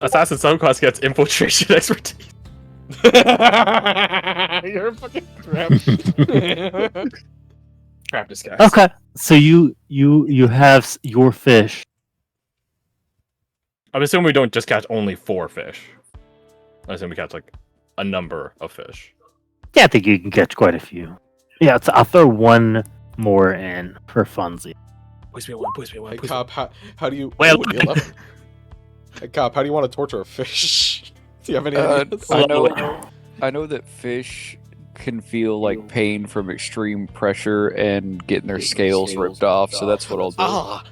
assassin subclass gets infiltration expertise. You're a fucking crap. Crap disguise. Okay, so you have your fish. I'm assuming we don't just catch only 4 fish. I assume we catch like a number of fish. Yeah, I think you can catch quite a few. Yeah, I'll throw one more in for funsies. Please be one. Hey, Cop, how do you... Well, Ooh, 11. Hey, Cop, how do you want to torture a fish? Do you have any ideas? I know that fish can feel like pain from extreme pressure and getting their scales ripped off, so that's what I'll do. Ah,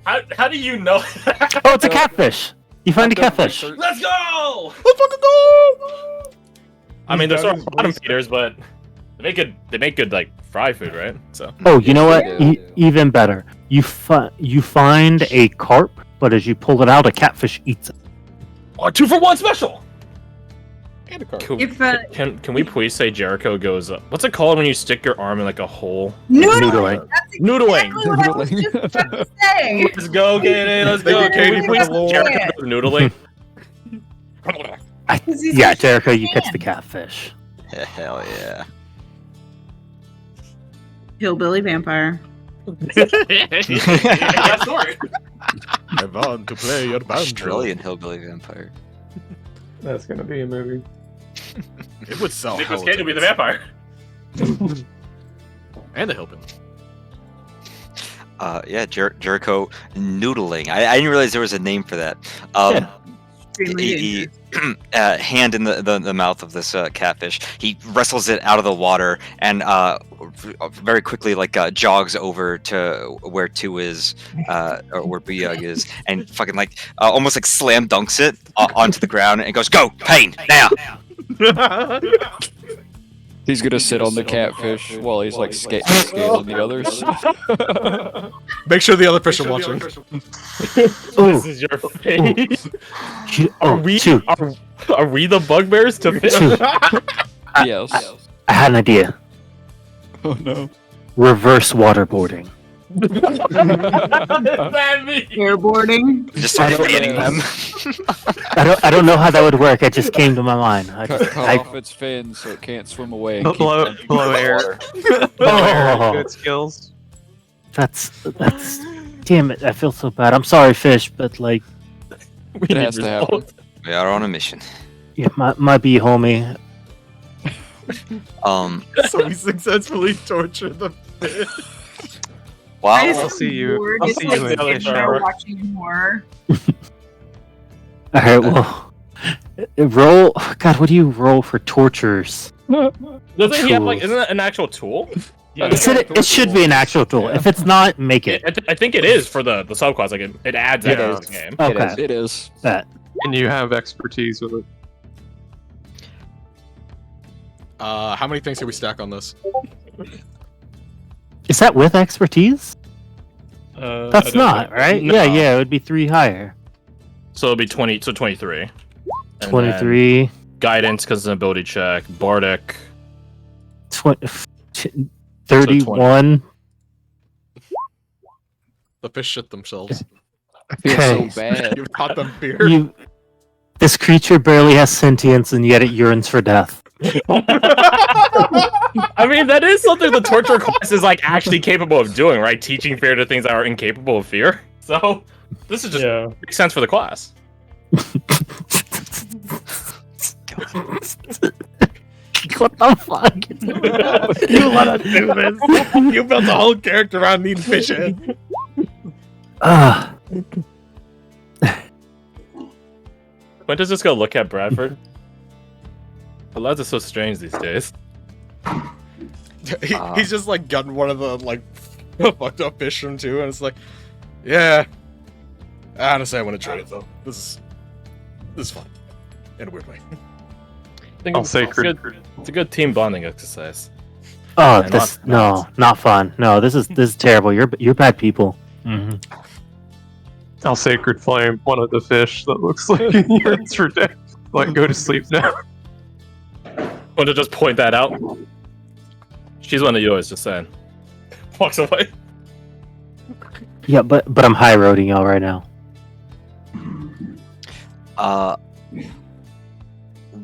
How do you know? Oh, it's a catfish. You find a catfish. Let's go! let's fucking go! I mean, they're He's sort done of his bottom voice. feeders, but they make good like fry food, right? So Oh, you know what? Yeah. Even better. You find a carp, but as you pull it out, a catfish eats it. oh, 2 for 1 special. And a card. Cool. If Can we please say Jericho goes? What's it called when you stick your arm in like a hole? Noodling. That's Noodling. exactly what I was just about to say. Let's go, Katie. Let's Thank go, you, Katie, for Please, the lore. Jericho goes noodling. Yeah, Jericho, you catch the catfish. Hell yeah. Hillbilly vampire. Yeah, sorry. I want to play your banjo. Australian hillbilly vampire. That's gonna be a movie. It would sell. Nicholas hella Cage will be the tickets. vampire. And the hillbilly. Yeah, Jericho noodling. I didn't realize there was a name for that. Extremely He dangerous. hand in the mouth of this catfish. He wrestles it out of the water and very quickly jogs over to where 2 is, or where Buyug is, and fucking almost slam dunks it onto the ground and goes, "Go, Pain, now!" He's gonna sit on the catfish while he's scaling the others. Make sure the other fish are watching. Oh, This is your face. oh, we 2. Are we the bugbears to fish? 2. Yes. I had an idea. Oh no. Reverse waterboarding. What does that mean? Airboarding. Just start I don't fanning them. I don't know how that would work. It just came to my mind. Cut off its fins so it can't swim away. And keep Blow it in the air. water. Oh. Good skills. That's damn it. I feel so bad. I'm sorry, fish, but We It need has to happen. results. We are on a mission. yeah, my bee homie. So we successfully tortured the fish. Wow. I'll see you. Bored. I'll It's see like you in sitting fish there hour. watching horror. All right, well, roll. God, what do you roll for tortures? Doesn't he have isn't that an actual tool? Yeah. It should be an actual tool. If it's not, make it. I think it is for the subclass. It adds that Yeah. to the game. Okay, It is. that. And you have expertise with it. How many things can we stack on this? Is that with expertise? I That's don't not know. right. No. Yeah, it would be 3 higher. So it'll be 20. So 23. And then 23, guidance because it's an ability check. Bardic. 31. The fish shit themselves. I feel Okay. so bad. You've taught them fear. This creature barely has sentience, and yet it yearns for death. I mean, that is something the torture class is actually capable of doing, right? Teaching fear to things that are incapable of fear. So this is just makes sense for the class. What the fuck? You let us do this. You built a whole character around needing fish in. When does this go look at Bradford? The lads are so strange these days. He's just gotten one of the fucked up fish from 2, and it's yeah. Honestly, I want to trade it though. This is fun in a weird way. I think I'll it's say it's a good team bonding exercise. Oh, And this not- not fun. No, this is terrible. You're bad people. Mm-hmm. I'll sacred flame one of the fish that looks like it yearns for death. Go to sleep now. Want to just point that out? She's one of yours, just saying. Walks away. Yeah, but I'm high roading y'all right now.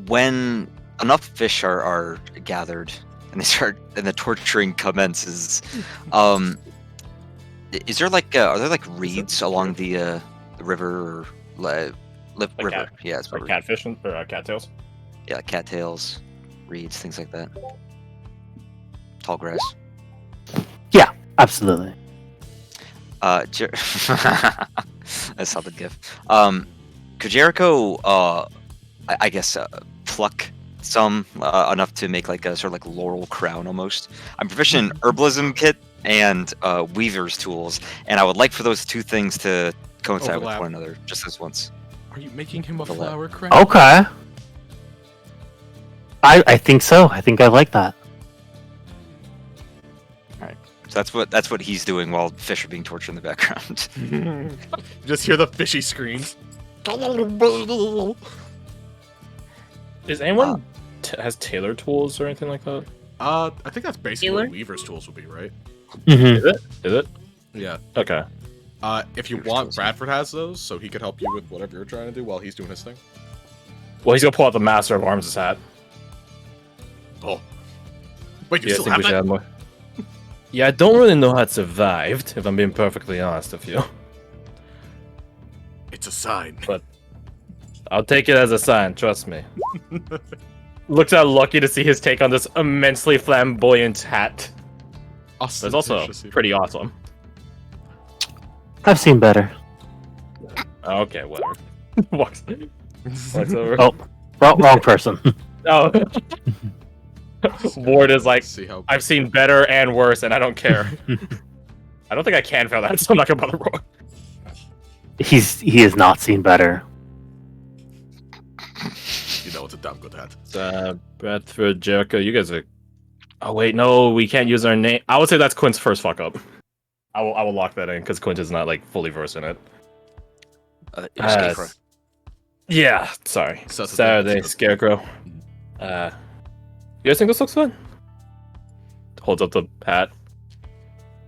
When enough fish are gathered and the torturing commences, is there are there like reeds along the river or river? Cat, Yeah, it's like river. catfish or cattails. Yeah, like cattails, reeds, things like that. Tall grass. Absolutely. I saw the gif. Could Jericho, I guess, pluck some enough to make like a sort of like laurel crown almost? I'm proficient in herbalism kit and weaver's tools, and I would like for those two things to coincide Overlap. with one another just this once. Are you making him a Overlap. flower crown? Okay. I think so. I think I like that. So that's what he's doing while fish are being tortured in the background. You just hear the fishy screams. Is anyone has tailor tools or anything like that? I think that's basically Taylor? what Weaver's tools would be, right? Mm-hmm. Is it? Yeah. Okay. If you want, Bradford has those, so he could help you with whatever you're trying to do while he's doing his thing. Well, he's gonna pull out the Master of Arms' hat. Oh. Wait, you Yeah, I still think have we should that? have more. Yeah, I don't really know how it survived, if I'm being perfectly honest with you. It's a sign. I'll take it as a sign, trust me. Looks out lucky to see his take on this immensely flamboyant hat. That's also pretty awesome. I've seen better. Okay, whatever. Walks over. Oh, wrong person. Oh. Ward is like, See how I've seen better and worse, and I don't care. I don't think I can fail that, so I'm not gonna bother rolling. He has not seen better. you know it's a damn good hat. Bradford, Jericho, you guys are. Oh wait, no, we can't use our name. I would say that's Quint's first fuck up. I will lock that in because Quint is not like fully versed in it. Scarecrow. Yeah, sorry. So that's a Saturday, thing. Scarecrow. You guys think this looks fun? Holds up the hat.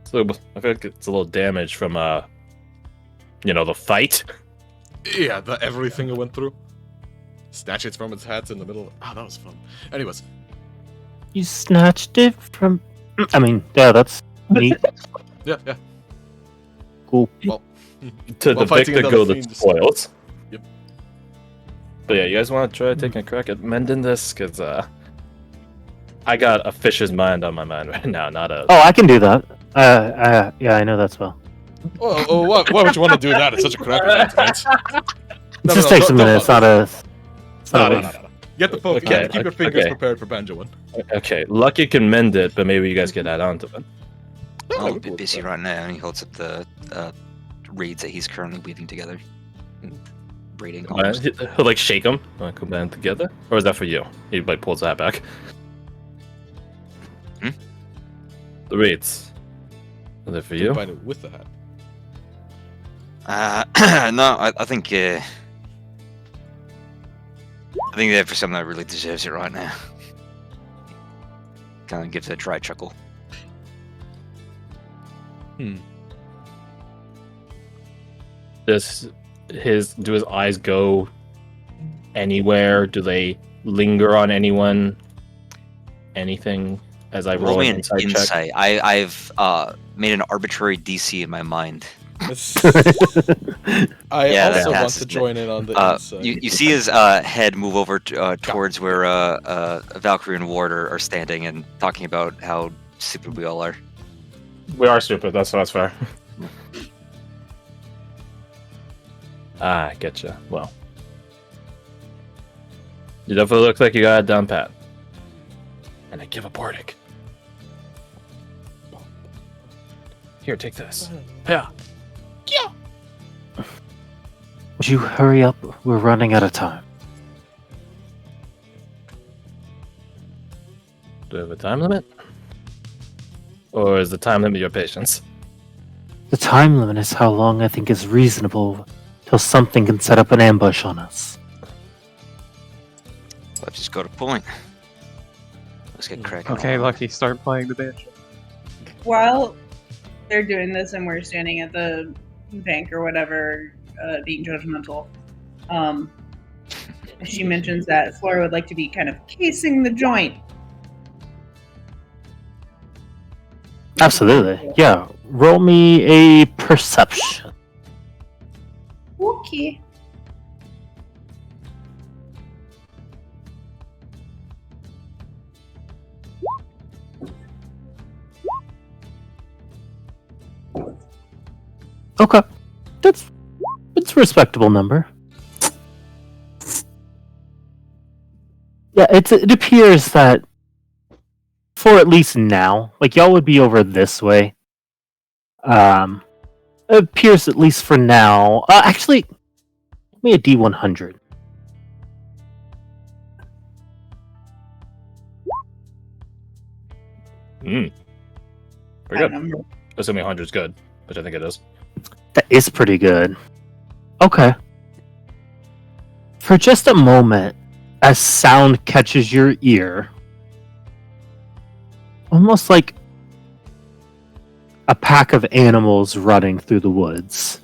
I feel like it's a little damaged from the fight. Yeah, the everything it went through. Snatch it from its hat in the middle. Ah, that was fun. Anyways, You snatched it from. I mean, yeah, that's neat. yeah. Cool. Well, To While the fighting victor another go the fiend. spoils. Yep. But yeah, you guys want to try taking a crack at mending this? Because I got a fish's mind on my mind right now, not a. Oh, I can do that. Yeah, I know that spell. why would you want to do that? It's such a crappy sentence. It just takes a minute. It's not a. It's not No. a. Get the focus. Okay, Keep your fingers okay. prepared for banjo one. Okay, Lucky can mend it, but maybe you guys can add on to it. I'm a bit busy right now, and he holds up the reeds that he's currently weaving together. Braiding almost. He'll like shake them, combine them together, or is that for you? He like pulls that back. The reeds. Are they for you? Combine it with the hat. No, I think they're for someone that really deserves it right now. Kind of gives it a dry chuckle. Do his eyes go anywhere? Do they linger on anyone? Anything? As I Roll roll me an an insight check. insight. I've made an arbitrary DC in my mind. I Yeah, that also want passes to me. join in on the insight. You see his head move over towards where Valkyrie and Ward are standing and talking about how stupid we all are. We are stupid. That's fair. I getcha. Well, you definitely look like you got it down pat. And I give a Bordic. Here, take this. Yeah. Would you hurry up? We're running out of time. Do we have a time limit? Or is the time limit your patience? The time limit is how long I think is reasonable till something can set up an ambush on us. Let's just go to point. Let's get cracking. Okay, on. Lucky, start playing the banjo. While they're doing this and we're standing at the bank or whatever, being judgmental, she mentions that Flora would like to be kind of casing the joint. Absolutely. Yeah. Roll me a perception. Okay. Okay. It's a respectable number. Yeah, it appears that for at least now, like y'all would be over this way. It appears at least for now. Actually, give me a D100. Pretty good. Assuming 100 is good, which I think it is. That is pretty good. Okay. For just a moment, as sound catches your ear, almost like a pack of animals running through the woods.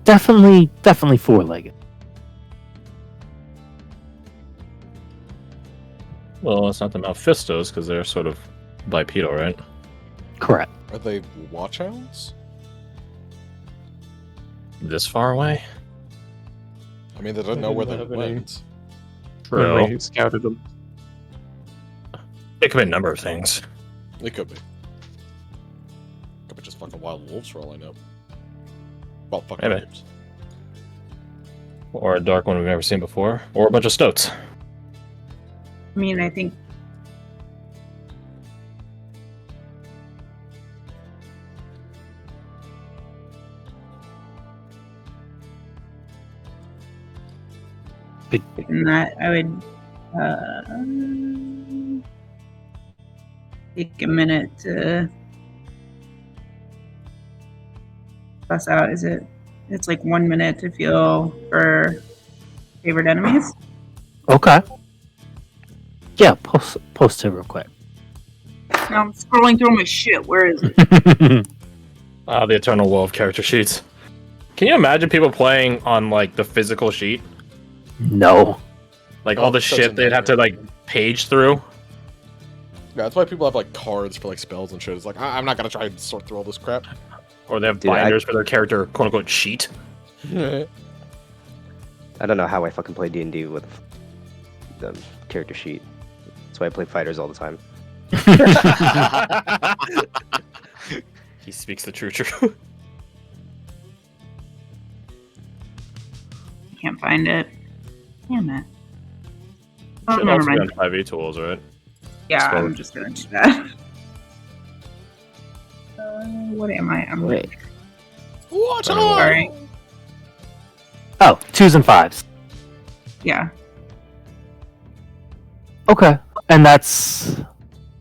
Definitely four-legged. Well, it's not the Mephistos, because they're sort of bipedal, right? Correct. Are they watch owls? This far away? I mean, they don't know where they went. When we scouted them. It could be a number of things. It could be. Could be just fucking wild wolves for all I know. Well, fucking Maybe. wolves. Or a dark one we've never seen before. Or a bunch of stoats. I mean, I think in that I would take a minute to suss out. It's like 1 minute to feel for favorite enemies. Okay. Yeah, post it real quick. Now I'm scrolling through my shit. Where is it? The eternal woe of character sheets. Can you imagine people playing on, like, the physical sheet? No. Like, all the shit they'd have to, like, page through? Yeah, that's why people have, like, cards for, like, spells and shit. It's like, I'm not gonna try and sort through all this crap. Or they have binders for their character, quote-unquote, sheet? I don't know how I fucking play D&D with the character sheet. That's why I play fighters all the time. He speaks the true truth. Can't find it. Damn it. Oh, Should never also be mind. on 5e tools, right? Yeah, So- I'm just gonna do that. What am I? I'm Wait. Watch Sorry. Oh, 2s and 5s. Yeah. Okay. And that's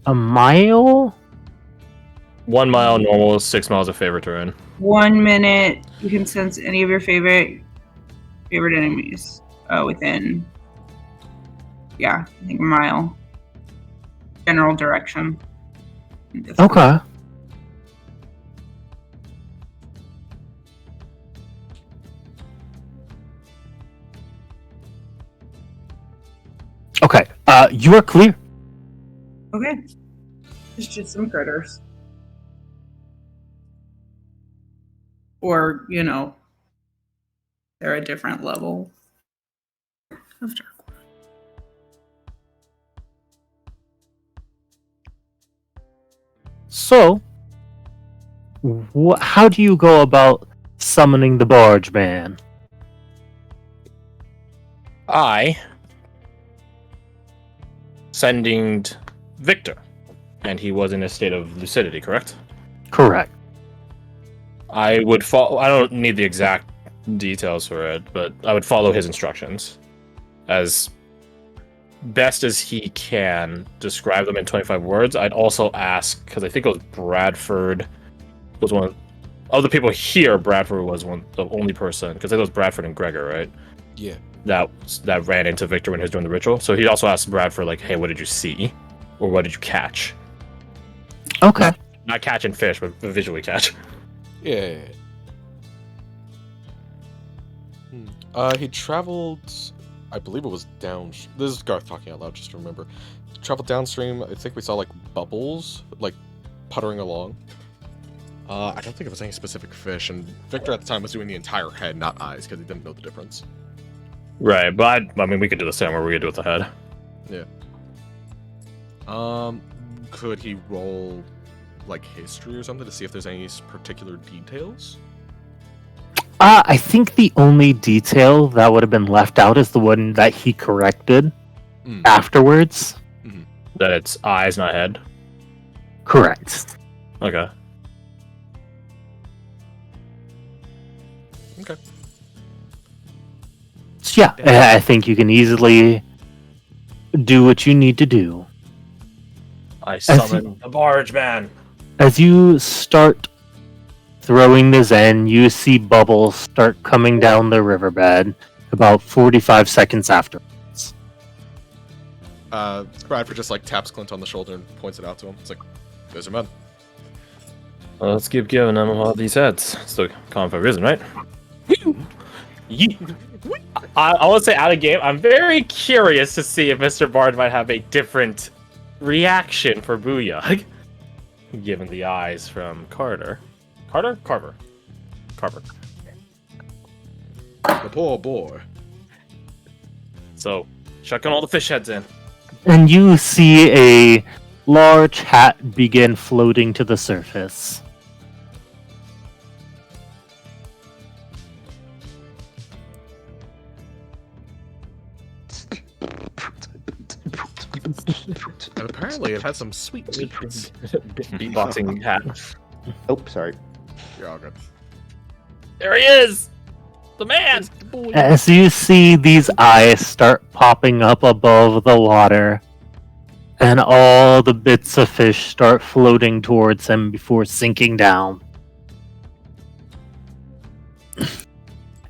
a mile? 1 mile normal, 6 miles of favorite terrain. 1 minute. You can sense any of your favorite enemies within. Yeah, I think a mile. General direction. Okay. Okay. You are clear. Okay. It's just some critters. Or, they're a different level of dark. So, how do you go about summoning the barge man? I sending Victor, and he was in a state of lucidity, correct? Correct. I would follow. I don't need the exact details for it, but I would follow his instructions as best as he can. Describe them in 25 words. I'd also ask, because I think it was Bradford was one of the people here. Bradford was the only person, because it was Bradford and Gregor, right? Yeah. That ran into Victor when he was doing the ritual. So he also asked Bradford, like, "Hey, what did you see, or what did you catch?" Okay. Not catching fish, but visually catch. Yeah. He traveled. I believe it was down. This is Garth talking out loud, just to remember. Traveled downstream. I think we saw like bubbles, like puttering along. I don't think it was any specific fish, and Victor at the time was doing the entire head, not eyes, because he didn't know the difference. Right, but I mean, we could do the same where we could do it with the head. Yeah. Could he roll like history or something to see if there's any particular details? I think the only detail that would have been left out is the one that he corrected afterwards. That it's eyes, not head. Correct. Okay. Okay. So yeah, I think you can easily do what you need to do. I summon the barge man. As you start throwing the Zen, you see bubbles start coming down the riverbed about 45 seconds after. Bradford just like taps Clint on the shoulder and points it out to him. It's like, there's a man. Well, let's keep giving them all these heads. It's the common for a reason, right? I want to say out of game, I'm very curious to see if Mr. Bard might have a different reaction for Booyah. Given the eyes from Carter. Carter? Carver. The poor boy. So, chucking all the fish heads in. And you see a large hat begin floating to the surface. And apparently it has some sweet meats. Beatboxing hat. Oh, sorry. You're all good. There he is! The man! As you see these eyes start popping up above the water, and all the bits of fish start floating towards him before sinking down.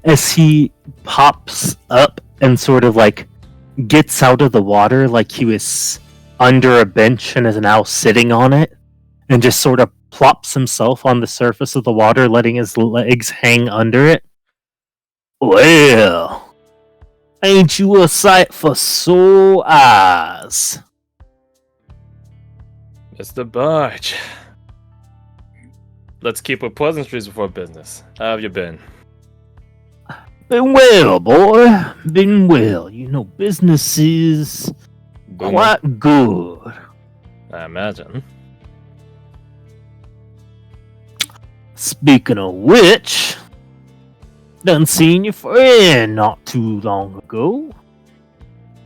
As he pops up and sort of like gets out of the water like he was under a bench and is now sitting on it, and just sort of plops himself on the surface of the water, letting his legs hang under it. Well, ain't you a sight for sore eyes? Mr. Barge. Let's keep with pleasantries before business. How have you been? Been well, boy. Been well. You know, business is quite good. I imagine. Speaking of which, done seen your friend not too long ago.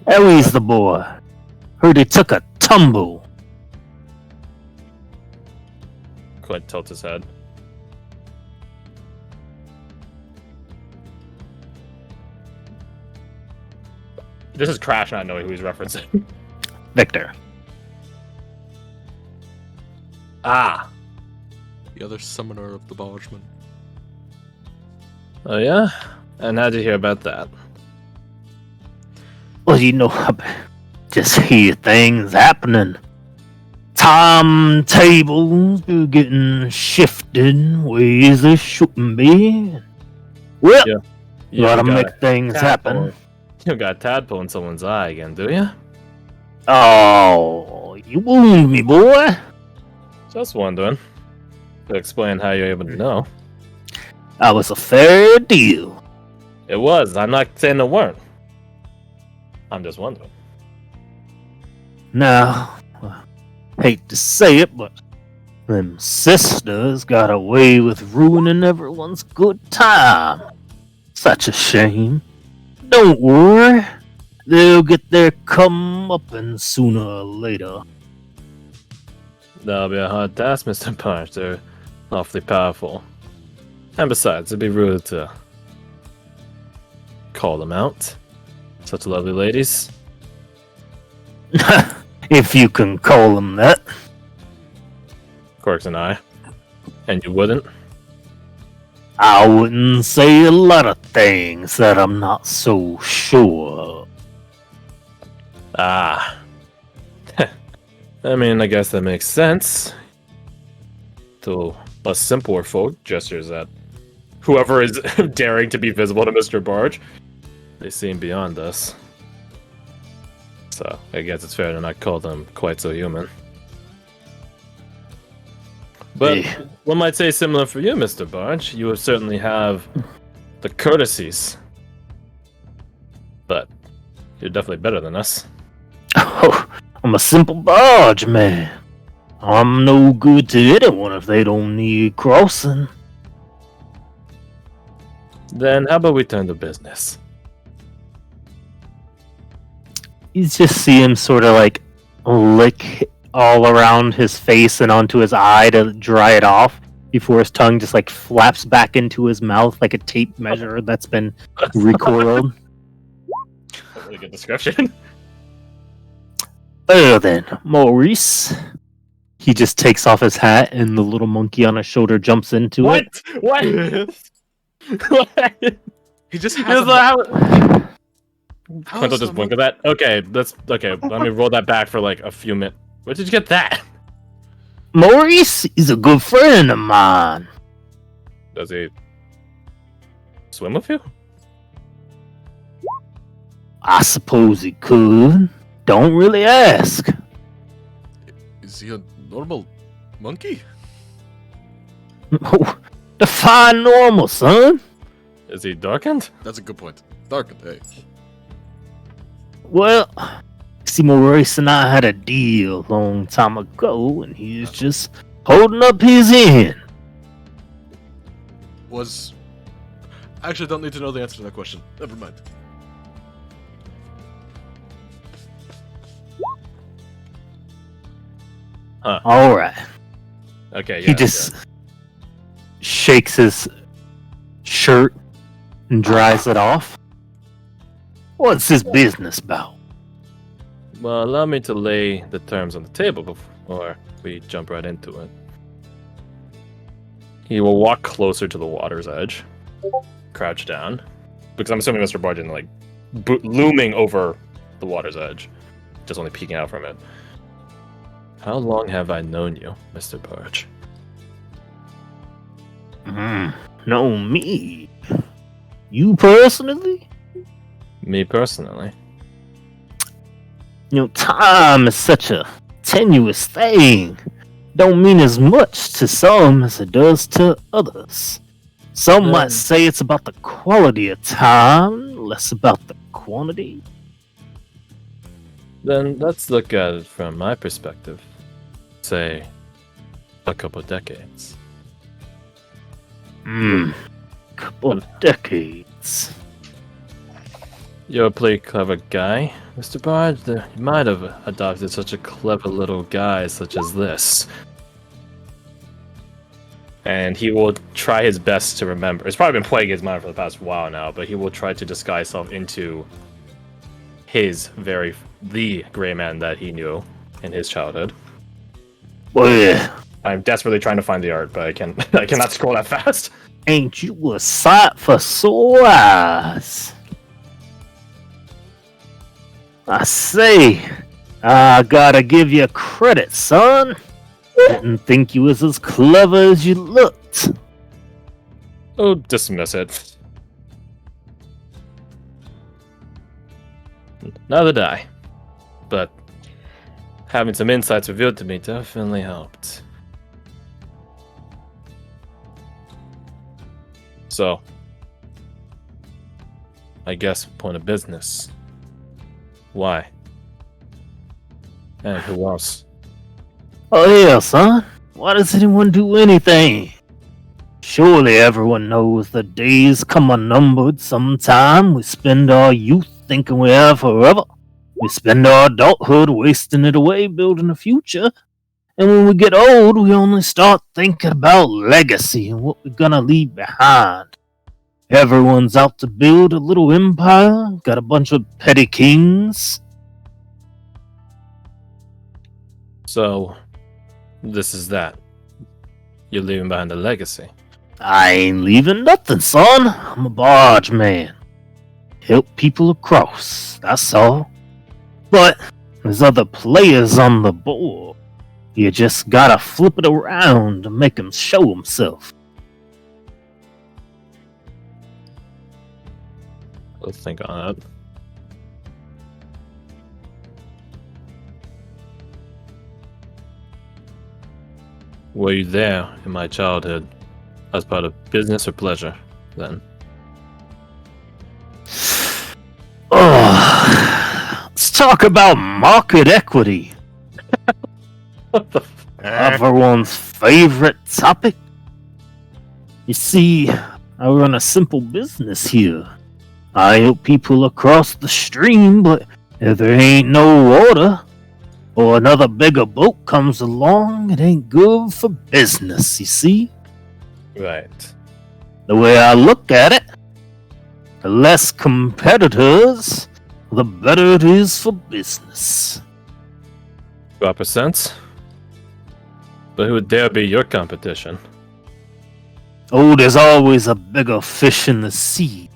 How is the boy? Heard he took a tumble. Clint tilts his head. This is Crash not knowing who he's referencing. Victor. Ah. The other summoner of the Bargeman. Oh yeah? And how'd you hear about that? Well, you know, I just hear things happening. Timetables are getting shifted ways they shouldn't be. Well, You gotta got make things happen. You got a tadpole in someone's eye again, do you? Oh, you wound me, boy. Just wondering. To explain how you're able to know. That was a fair deal. It was. I'm not saying it weren't. I'm just wondering. Now, hate to say it, but them sisters got away with ruining everyone's good time. Such a shame. Don't worry. They'll get their comeuppance sooner or later. That'll be a hard task, Mr. Parch. They're awfully powerful. And besides, it'd be rude to call them out. Such lovely ladies. If you can call them that. Corks and I. And you wouldn't? I wouldn't say a lot of things that I'm not so sure of. Ah. I mean, I guess that makes sense. To a simpler folk gestures that whoever is daring to be visible to Mr. Barge, they seem beyond us. So I guess it's fair to not call them quite so human. But Yeah. one might say similar for you, Mr. Barge. You certainly have the courtesies. But you're definitely better than us. Oh, I'm a simple barge man. I'm no good to anyone if they don't need crossing. Then how about we turn to business? You just see him sort of like lick all around his face and onto his eye to dry it off before his tongue just like flaps back into his mouth like a tape measure that's been recoiled. A really good description. Well then, Maurice. He just takes off his hat and the little monkey on his shoulder jumps into it. What? What? He just Here's has the- How Quinto is just the blink at that. Okay, that's okay. Let me roll that back for like a few minutes. Where did you get that? Maurice is a good friend of mine. Does he swim with you? I suppose he could. Don't really ask. Is he a normal monkey? Define normal, son. Is he darkened? That's a good point. Darkened, hey. Well, see, Maurice and I had a deal a long time ago, and he's just holding up his end. Was... I actually don't need to know the answer to that question. Never mind. All right. Okay, yeah. He just shakes his shirt and dries it off. What's his business about? yeah. Well, allow me to lay the terms on the table before we jump right into it. He will walk closer to the water's edge, crouch down, because I'm assuming Mr. Barge isn't like looming over the water's edge, just only peeking out from it. How long have I known you, Mr. Barge? No, me. You personally? Me personally. You know, time is such a tenuous thing. Don't mean as much to some as it does to others. Some Yeah. might say it's about the quality of time, less about the quantity. Then let's look at it from my perspective. Say, a couple decades. Couple of decades. You're a pretty clever guy, Mr. Barge. You might have adopted such a clever little guy such as this. And he will try his best to remember. It's probably been plaguing his mind for the past while now, but he will try to disguise himself into the gray man that he knew in his childhood. Well, I'm desperately trying to find the art, but I cannot scroll that fast. ain't you a sight for sore eyes? I say, I gotta give you credit, son. Didn't think you was as clever as you looked. Oh, dismiss it. Neither did I. But having some insights revealed to me definitely helped. So, I guess point of business. Why? And who else? Oh yeah, son. Why does anyone do anything? Surely everyone knows the days come unnumbered. Sometime we spend our youth thinking we have forever. We spend our adulthood wasting it away building a future. And when we get old, we only start thinking about legacy and what we're gonna leave behind. Everyone's out to build a little empire, got a bunch of petty kings. So, this is that. You're leaving behind a legacy. I ain't leaving nothing, son. I'm a barge man. Help people across, that's all. But there's other players on the board. You just gotta flip it around to make him show himself. Let's think on that. Were you there in my childhood as part of business or pleasure then? Oh, let's talk about market equity. What the Everyone's favorite topic. You see, I run a simple business here. I help people across the stream, but if there ain't no water, or another bigger boat comes along, it ain't good for business, you see? Right. The way I look at it, the less competitors, the better it is for business. Proper sense. But who would dare be your competition? Oh, there's always a bigger fish in the sea.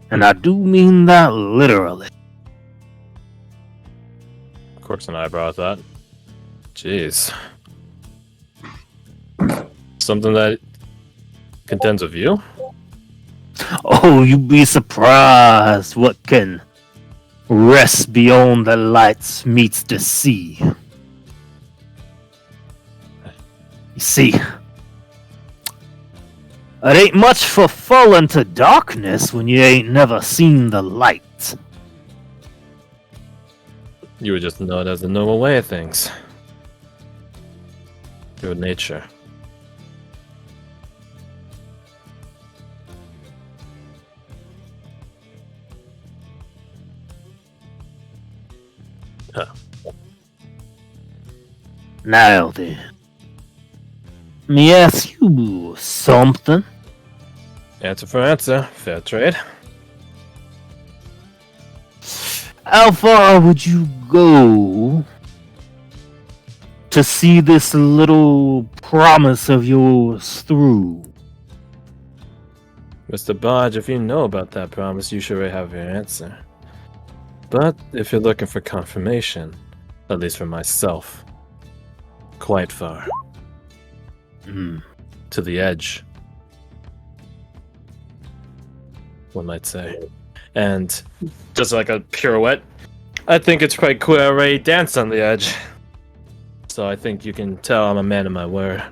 And I do mean that literally. Quirks an eyebrow at that. Jeez. Something that contends with you? Oh, you'd be surprised what can rest beyond the lights meets the sea. You see, it ain't much for falling to darkness when you ain't never seen the light. You would just know it as the normal way of things. Your nature. Huh. Now then, let me ask you something. Answer for answer. Fair trade. How far would you go to see this little promise of yours through? Mr. Bodge, if you know about that promise, you should already have your answer. But if you're looking for confirmation, at least for myself, quite far. To the edge, one might say. And just like a pirouette, I think it's quite clear I already danced on the edge. So I think you can tell I'm a man of my word.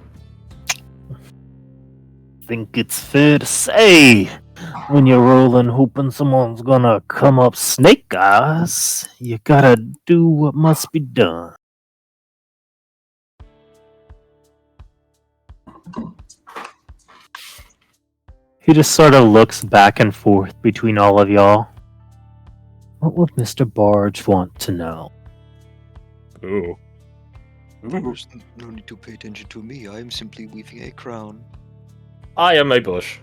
Think it's fair to say when you're rolling hoping someone's gonna come up snake eyes, you gotta do what must be done. He just sort of looks back and forth between all of y'all. What would Mr. Barge want to know? Ooh. There's no need to pay attention to me. I am simply weaving a crown. I am a bush.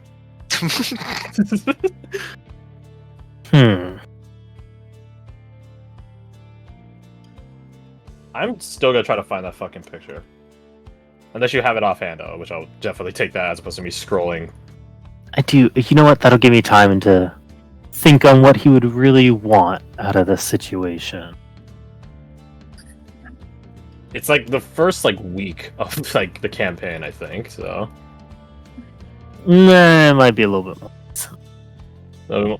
I'm still gonna try to find that fucking picture. Unless you have it offhand, though, which I'll definitely take that as opposed to me scrolling. I do. You know what? That'll give me time to think on what he would really want out of this situation. It's like the first week of like the campaign, I think. So. Nah, it might be a little bit more.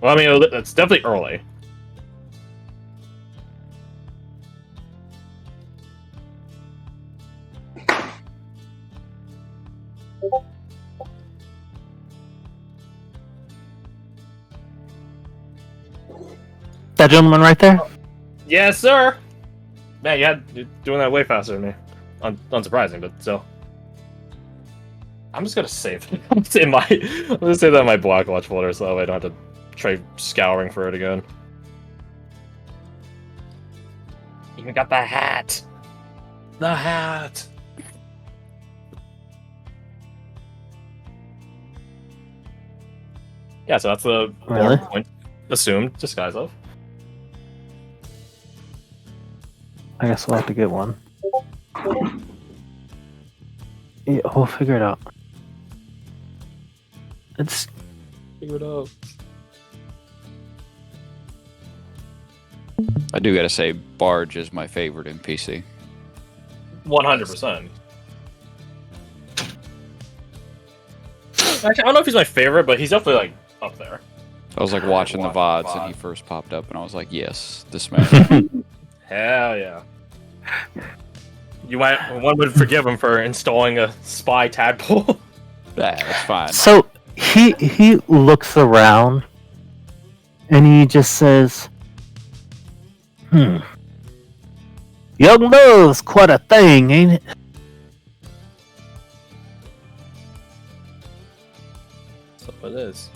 Well, I mean, it's definitely early. That gentleman right there? Yes, sir. Man, you're doing that way faster than me. Unsurprising, but still. I'm just gonna save it. I'm gonna save that in my block watch folder so that way I don't have to try scouring for it again. Even got the hat. The hat. Yeah, so that's the Really? point assumed disguise of. I guess we'll have to get one. Yeah, we'll figure it out. It's Figure it out. I do gotta say, Barge is my favorite NPC. 100%. Actually, I don't know if he's my favorite, but he's definitely like up there. I was like watching the VODs and he first popped up, and I was like, yes, this man. Hell yeah. One would forgive him for installing a spy tadpole. That's fine. So he looks around and he just says, Young love's quite a thing, ain't it? So it is.